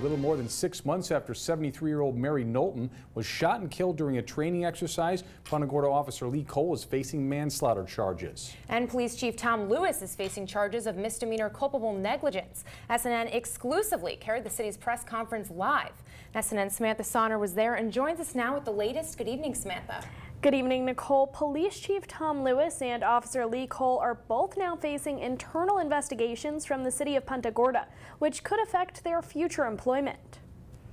A little more than 6 months after 73-year-old Mary Knowlton was shot and killed during a training exercise, Punta Gorda officer Lee Cole is facing manslaughter charges. And Police Chief Tom Lewis is facing charges of misdemeanor culpable negligence. SNN exclusively carried the city's press conference live. SNN's Samantha Sonner was there and joins us now with the latest. Good evening, Samantha. Good evening, Nicole. Police Chief Tom Lewis and Officer Lee Cole are both now facing internal investigations from the city of Punta Gorda, which could affect their future employment.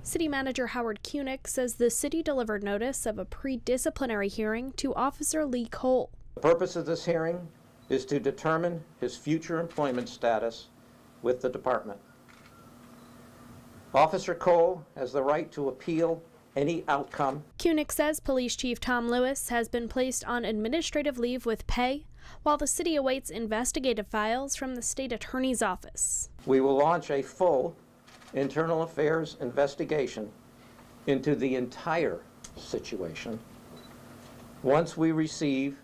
City Manager Howard Koenig says the city delivered notice of a pre-disciplinary hearing to Officer Lee Cole. The purpose of this hearing is to determine his future employment status with the department. Officer Cole has the right to appeal any outcome. Koenig says Police Chief Tom Lewis has been placed on administrative leave with pay while the city awaits investigative files from the state attorney's office. We will launch a full internal affairs investigation into the entire situation once we receive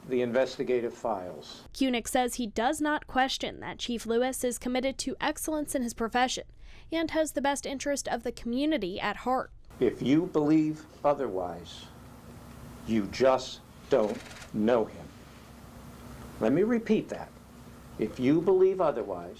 the investigative files. Koenig says he does not question that Chief Lewis is committed to excellence in his profession and has the best interest of the community at heart. If you believe otherwise, you just don't know him. Let me repeat that. If you believe otherwise,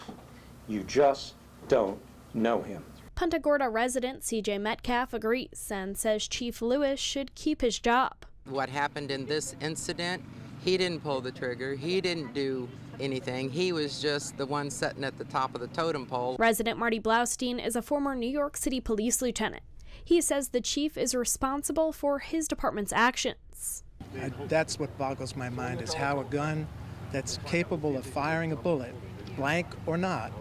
you just don't know him. Punta Gorda resident CJ Metcalf agrees and says Chief Lewis should keep his job. What happened in this incident, he didn't pull the trigger, he didn't do anything. He was just the one sitting at the top of the totem pole. Resident Marty Blaustein is a former New York City police lieutenant. He says the chief is responsible for his department's actions. That's what boggles my mind, is how a gun that's capable of firing a bullet, blank or not,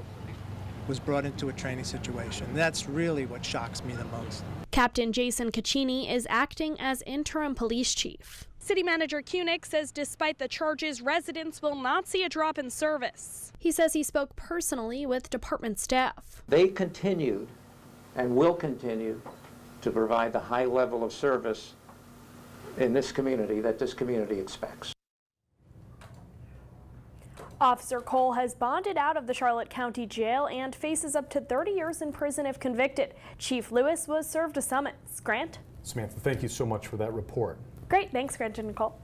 was brought into a training situation. That's really what shocks me the most. Captain Jason Caccini is acting as interim police chief. City Manager Koenig says despite the charges, residents will not see a drop in service. He says he spoke personally with department staff. They continued and will continue to provide the high level of service in this community that this community expects. Officer Cole has bonded out of the Charlotte County Jail and faces up to 30 years in prison if convicted. Chief Lewis was served a summons. Grant? Samantha, thank you so much for that report. Great. Thanks, Grant and Nicole.